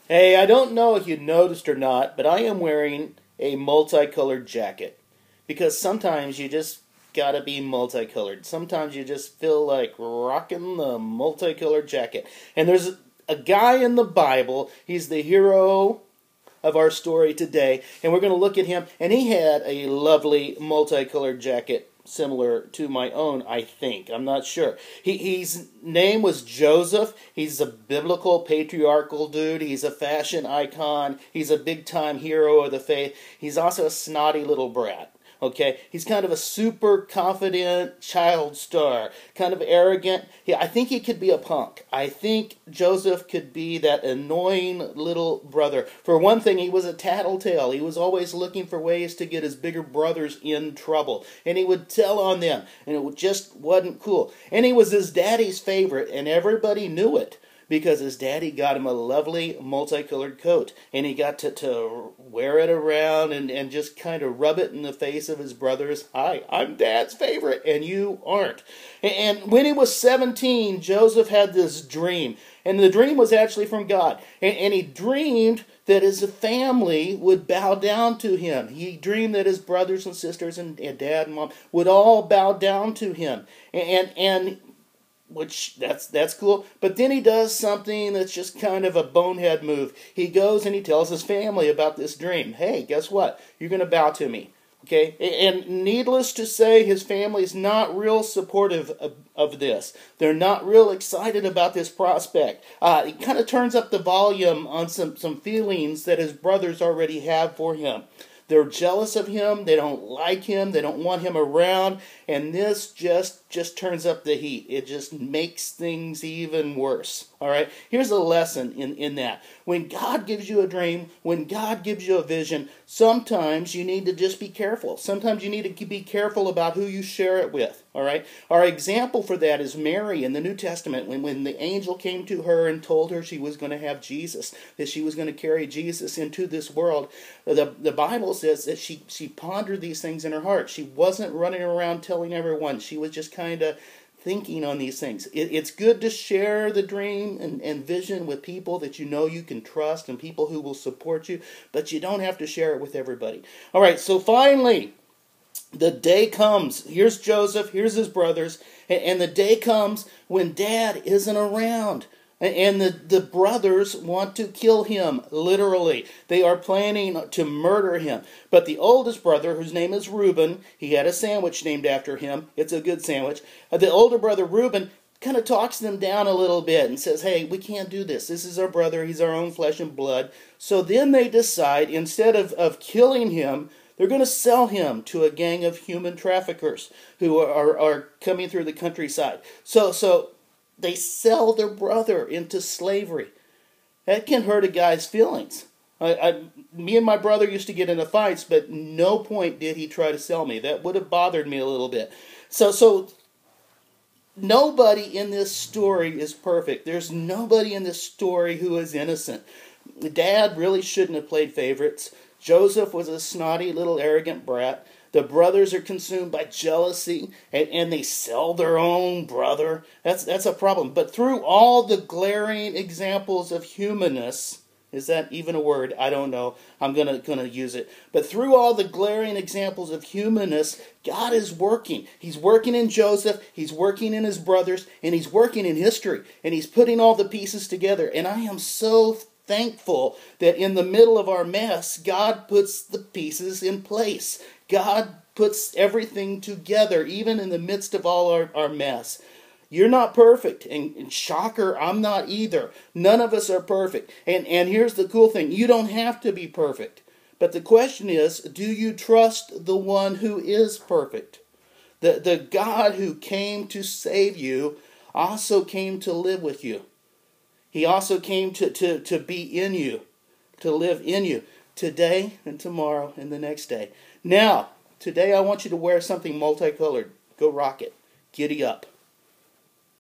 Hey, I don't know if you noticed or not, but I am wearing a multicolored jacket. Because sometimes you just gotta be multicolored. Sometimes you just feel like rocking the multicolored jacket. And there's a guy in the Bible, he's the hero of our story today, and we're going to look at him, and he had a lovely multicolored jacket similar to my own, I think. I'm not sure. His name was Joseph. He's a biblical, patriarchal dude. He's a fashion icon. He's a big-time hero of the faith. He's also a snotty little brat. Okay, he's kind of a super confident child star, kind of arrogant. I think he could be a punk. I think Joseph could be that annoying little brother. For one thing, he was a tattletale. He was always looking for ways to get his bigger brothers in trouble, and he would tell on them, and it just wasn't cool. And he was his daddy's favorite, and everybody knew it, because his daddy got him a lovely multicolored coat, and he got to wear it around and just kind of rub it in the face of his brothers. Hi, I'm Dad's favorite, and you aren't. And when he was 17, Joseph had this dream, and the dream was actually from God. And he dreamed that his family would bow down to him. He dreamed that his brothers and sisters and dad and mom would all bow down to him. And which that's cool. But then he does something that's just kind of a bonehead move. He goes and he tells his family about this dream. Hey, guess what? You're going to bow to me. Okay? And needless to say, his family's not real supportive of this. They're not real excited about this prospect. He kind of turns up the volume on some feelings that his brothers already have for him. They're jealous of him. They don't like him. They don't want him around. And this just turns up the heat. It just makes things even worse. All right? Here's a lesson in that. When God gives you a dream, when God gives you a vision, sometimes you need to just be careful. Sometimes you need to be careful about who you share it with. All right? Our example for that is Mary in the New Testament. When the angel came to her and told her she was going to have Jesus, that she was going to carry Jesus into this world, the Bible says that she pondered these things in her heart. She wasn't running around telling everyone. She was just kind of thinking on these things. It's good to share the dream and vision with people that you know you can trust and people who will support you, but you don't have to share it with everybody. All right, so finally, the day comes. Here's Joseph, here's his brothers, and the day comes when Dad isn't around. And the brothers want to kill him, literally. They are planning to murder him. But the oldest brother, whose name is Reuben, he had a sandwich named after him. It's a good sandwich. The older brother, Reuben, kind of talks them down a little bit and says, hey, we can't do this. This is our brother. He's our own flesh and blood. So then they decide, instead of killing him, they're going to sell him to a gang of human traffickers who are coming through the countryside. So they sell their brother into slavery. That can hurt a guy's feelings. Me and my brother used to get into fights, but no point did he try to sell me. That would have bothered me a little bit. So nobody in this story is perfect. There's nobody in this story who is innocent. Dad really shouldn't have played favorites. Joseph was a snotty little arrogant brat. The brothers are consumed by jealousy, and they sell their own brother. That's a problem. But through all the glaring examples of humanness, is that even a word? I don't know. I'm gonna use it. But through all the glaring examples of humanness, God is working. He's working in Joseph. He's working in his brothers, and he's working in history. And he's putting all the pieces together. And I am so thankful that in the middle of our mess, God puts the pieces in place. God puts everything together, even in the midst of all our mess. You're not perfect, and shocker, I'm not either. None of us are perfect. And here's the cool thing, you don't have to be perfect. But the question is, do you trust the one who is perfect? The God who came to save you also came to live with you. He also came to be in you, to live in you, today and tomorrow and the next day. Now, today I want you to wear something multicolored. Go rock it. Giddy up.